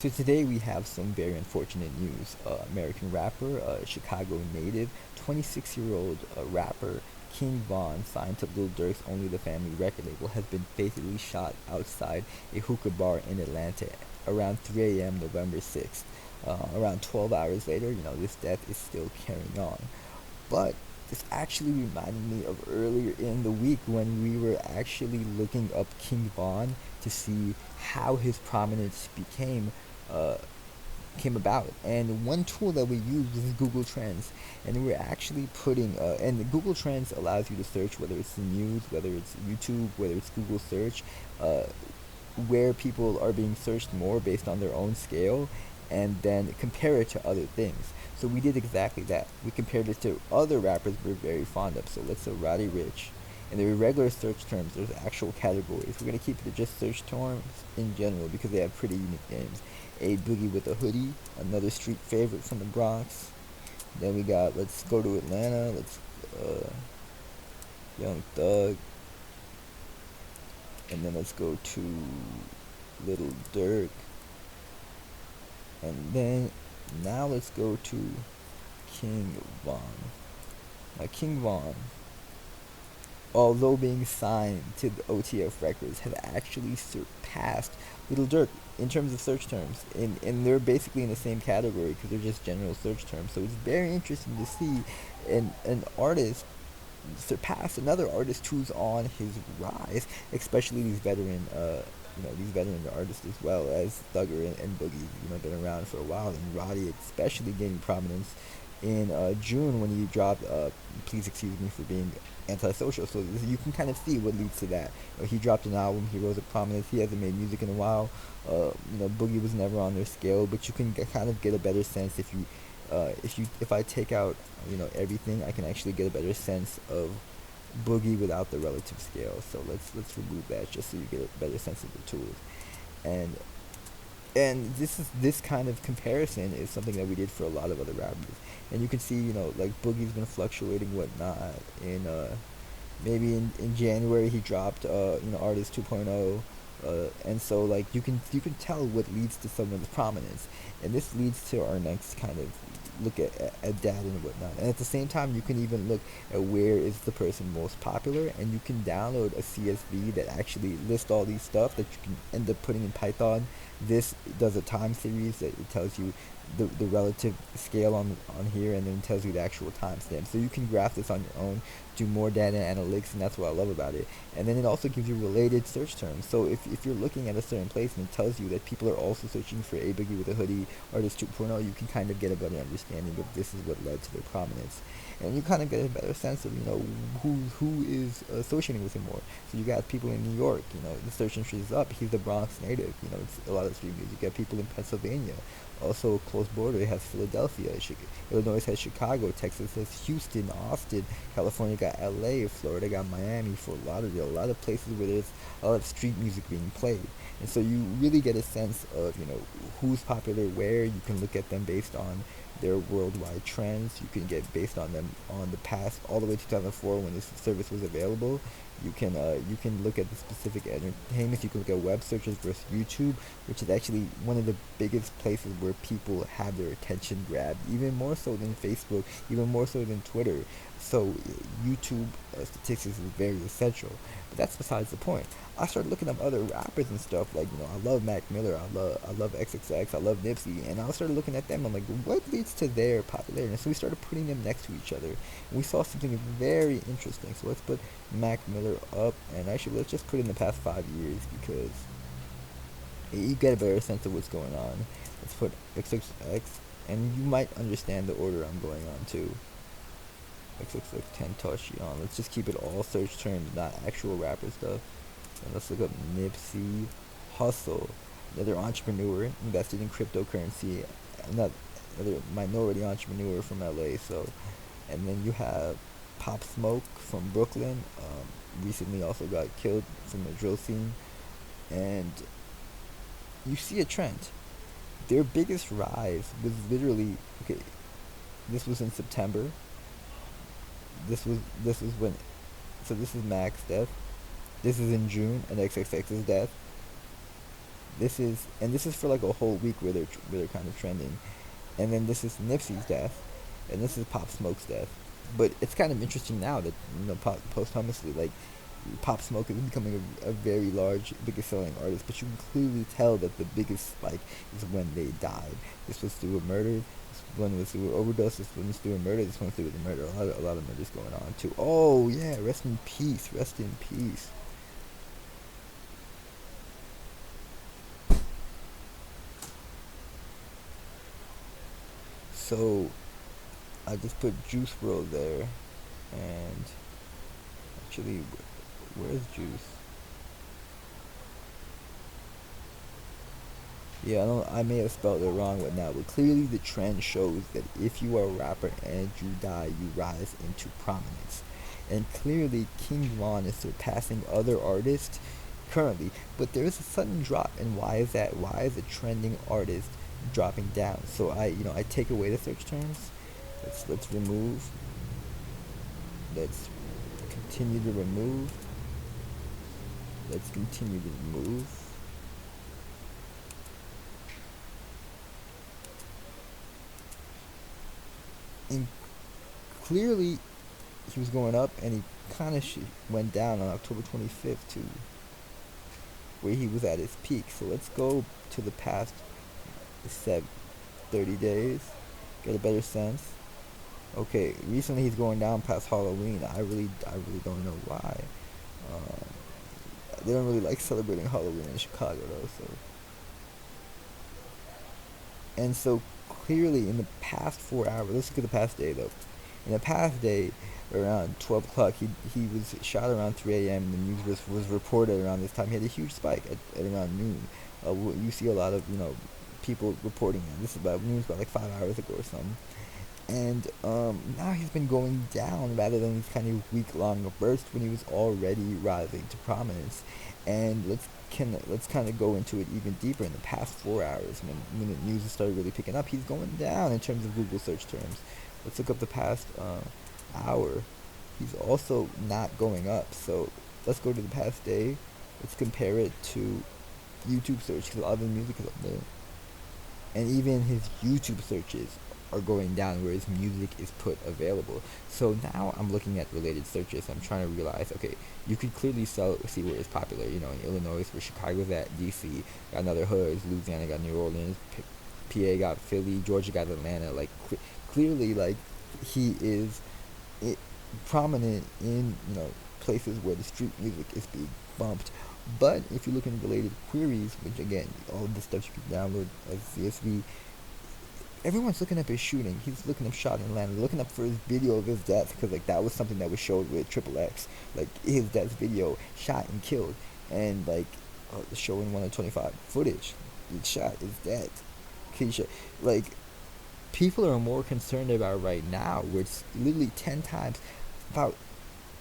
So today we have some very unfortunate news. American rapper, Chicago native, 26-year-old rapper King Von, signed to Lil Durk's Only the Family record label, has been fatally shot outside a hookah bar in Atlanta around 3 a.m. November 6th. Around 12 hours later, this death is still carrying on. But this actually reminded me of earlier in the week when we were actually looking up King Von to see how his prominence uh, came about. And one tool that we used was Google Trends, and we're actually putting and the Google Trends allows you to search whether it's the news, whether it's YouTube, whether it's Google search, uh, where people are being searched more based on their own scale, and then compare it to other things. So we did exactly that. We compared it to other rappers we're very fond of. So let's say Roddy Rich. And there are regular search terms, there's actual categories. We're going to keep it to just search terms in general because they have pretty unique names. A Boogie with a Hoodie, another street favorite from the Bronx. Then we got, let's go to Atlanta, Young Thug. And then let's go to Little Durk. And then now let's go to King Von. Now King Von, although being signed to the OTF Records, has actually surpassed Little Durk in terms of search terms, and they're basically in the same category because they're just general search terms. So it's very interesting to see an artist surpass another artist who's on his rise, especially these veteran artists as well as Thugger and Boogie, been around for a while, and Roddy especially gaining prominence in June when he dropped "Please Excuse Me for Being Antisocial." So you can kind of see what leads to that. He dropped an album, he rose to prominence. He hasn't made music in a while. Boogie was never on their scale, but you can kind of get a better sense if I take out everything, I can actually get a better sense of Boogie without the relative scale. So let's remove that just so you get a better sense of the tools. And this kind of comparison is something that we did for a lot of other rappers. And you can see, like Boogie's been fluctuating whatnot. Maybe in January he dropped Artist 2.0. And so like you can tell what leads to someone's prominence, and this leads to our next kind of look at data and whatnot. And at the same time, you can even look at where is the person most popular, and you can download a CSV that actually lists all these stuff that you can end up putting in Python. This does a time series that it tells you the relative scale on here, and then tells you the actual timestamp. So you can graph this on your own, do more data analytics, and that's what I love about it. And then it also gives you related search terms. So if you're looking at a certain place and it tells you that people are also searching for A Boogie with a Hoodie, Artist 2.0, you can kind of get a better understanding of this is what led to their prominence. And you kind of get a better sense of, who is associating with him more. So you got people in New York, the search interest is up. He's the Bronx native, it's a lot of street music. You got people in Pennsylvania. Also, close border, it has Philadelphia. Illinois has Chicago. Texas has Houston, Austin. California got LA. Florida got Miami, Fort Lauderdale. A lot of places where there's a lot of street music being played. And so you really get a sense of, who's popular where. You can look at them based on their worldwide trends. You can get based on them on the past, all the way to 2004 when this service was available. You can look at the specific entertainment. You can look at web searches versus YouTube, which is actually one of the biggest places where people have their attention grabbed, even more so than Facebook, even more so than Twitter. So YouTube statistics is very essential. But that's besides the point. I started looking up other rappers and stuff. Like, I love Mac Miller, I love XXX, I love Nipsey, and I started looking at them. I'm like, what leads to their popularity? And so we started putting them next to each other, and we saw something very interesting. So let's put Mac Miller up, and actually let's just put in the past 5 years because you get a better sense of what's going on. Let's put XXX, and you might understand the order I'm going on too. XXX Tentacion. Let's just keep it all search terms, not actual rapper stuff. And let's look up Nipsey Hussle, another entrepreneur invested in cryptocurrency, another minority entrepreneur from LA. So, and then you have Pop Smoke from Brooklyn. Recently also got killed from the drill scene, and you see a trend. Their biggest rise was literally okay. This was in September. This was when. So this is Mac's death. This is in June, and XXX's death. this is for like a whole week where they're kind of trending, and then this is Nipsey's death, and this is Pop Smoke's death. But it's kind of interesting now that posthumously, like Pop Smoke is becoming a very large, biggest selling artist. But you can clearly tell that the biggest spike is when they died. This was through a murder. This one was through an overdose. This one was through a murder. This one was through a murder. A lot of murders going on too. Oh yeah, rest in peace. Rest in peace. So I just put Juice World there, and actually, where's Juice? Yeah, I don't. I may have spelled it wrong right now, but clearly the trend shows that if you are a rapper and you die, you rise into prominence, and clearly King Von is surpassing other artists currently. But there is a sudden drop, and why is that? Why is a trending artist dropping down? So I take away the search terms. Let's remove. Let's continue to remove. Let's continue to remove. And clearly he was going up, and he kind of went down on October 25th to where he was at his peak. So let's go to the past 30 days, get a better sense. Okay, recently he's going down past Halloween. I really don't know why. They don't really like celebrating Halloween in Chicago though. So clearly in the past 4 hours, let's look at the past day though. In the past day, around 12 o'clock, he was shot around 3 a.m. The news was reported around this time. He had a huge spike at around noon. You see a lot of people reporting it. This is about news about like 5 hours ago or something. And now he's been going down rather than these kind of week-long bursts when he was already rising to prominence. And let's kind of go into it even deeper. In the past 4 hours, when the news has started really picking up, he's going down in terms of Google search terms. Let's look up the past hour. He's also not going up. So let's go to the past day. Let's compare it to YouTube search, because a lot of the music is up there. And even his YouTube searches are going down where his music is put available. So now I'm looking at related searches. I'm trying to realize, okay, you could clearly see where it's popular. In Illinois, where Chicago's at, DC got another hoods, Louisiana got New Orleans, PA got Philly, Georgia got Atlanta. Like clearly, like he is prominent in places where the street music is being bumped. But if you look in related queries, which again, all of this stuff you can download as CSV, everyone's looking up his shooting. He's looking up shot in Atlanta. They're looking up for his video of his death, because like that was something that was showed with Triple X, like his death video, shot and killed, and like showing 125 footage. He shot is dead. Like people are more concerned about right now, where it's literally 10 times about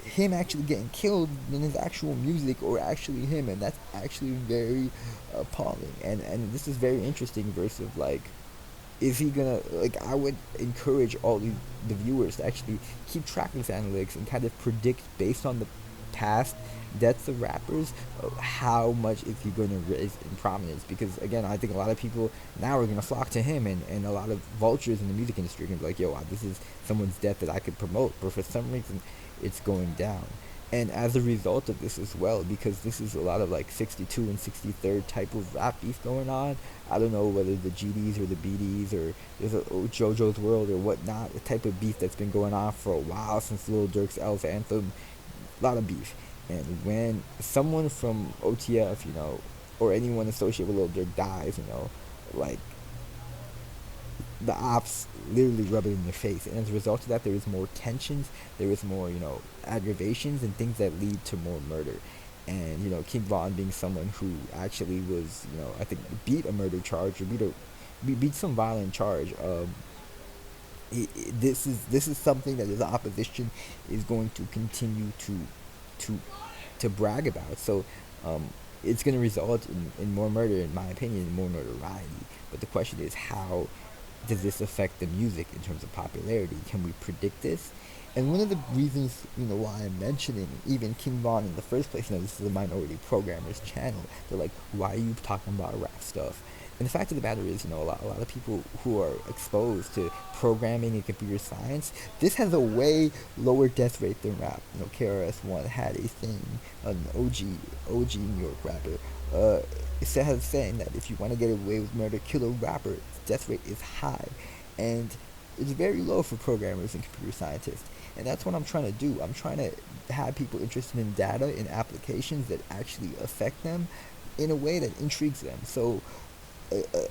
him actually getting killed than his actual music or actually him, and that's actually very appalling. And this is very interesting versus like, is he gonna, like, I would encourage all the viewers to actually keep track of his analytics and kind of predict based on the past deaths of rappers, how much is he going to raise in prominence. Because again, I think a lot of people now are going to flock to him, and a lot of vultures in the music industry are going to be like, yo, this is someone's death that I could promote, but for some reason it's going down. And as a result of this as well, because this is a lot of like 62 and 63rd type of rap beef going on. I don't know whether the GDs or the BDs or there's a JoJo's World or whatnot, the type of beef that's been going on for a while since Lil Durk's Elf Anthem. A lot of beef. And when someone from OTF, or anyone associated with Lil Durk dies, like the ops literally rub it in their face, and as a result of that, there is more tensions, there is more aggravations and things that lead to more murder. And King Von being someone who actually was I think beat a murder charge or beat some violent charge. This is something that his opposition is going to continue to to brag about. So it's going to result in more murder, in my opinion, more notoriety. But the question is how does this affect the music in terms of popularity? Can we predict this? And one of the reasons, why I'm mentioning even King Von in the first place, this is a minority programmers channel. They're like, why are you talking about rap stuff? And the fact of the matter is, a lot of people who are exposed to programming and computer science, this has a way lower death rate than rap. KRS-One had a thing, an OG New York rapper. It has a saying that if you want to get away with murder, kill a rapper. Death rate is high, and it's very low for programmers and computer scientists. And that's what I'm trying to do. I'm trying to have people interested in data and applications that actually affect them in a way that intrigues them. So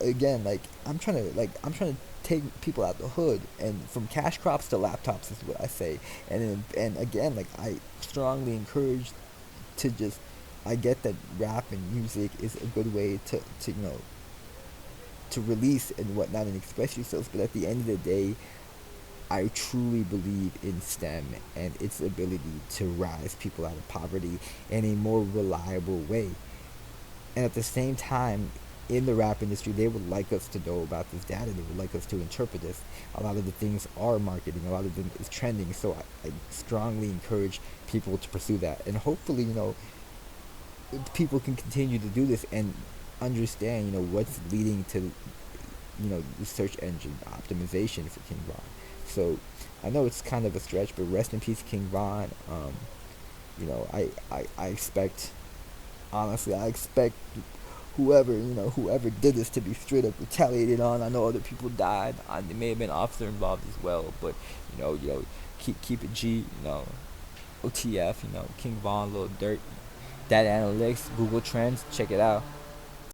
again, I'm trying to take people out the hood, and from cash crops to laptops is what I say. And again, I strongly encourage to just, I get that rap and music is a good way to release and whatnot and express yourselves, but at the end of the day, I truly believe in STEM and its ability to rise people out of poverty in a more reliable way. And at the same time, in the rap industry, they would like us to know about this data. They would like us to interpret this. A lot of the things are marketing. A lot of them is trending. So I strongly encourage people to pursue that. And hopefully, people can continue to do this and understand, what's leading to, the search engine optimization for King Von. So I know it's kind of a stretch, but rest in peace, King Von. I expect, honestly, I expect whoever did this to be straight up retaliated on. I know other people died. They may have been officer involved as well, but keep it G. OTF. King Von, Lil Durk, Data Analytics, Google Trends. Check it out.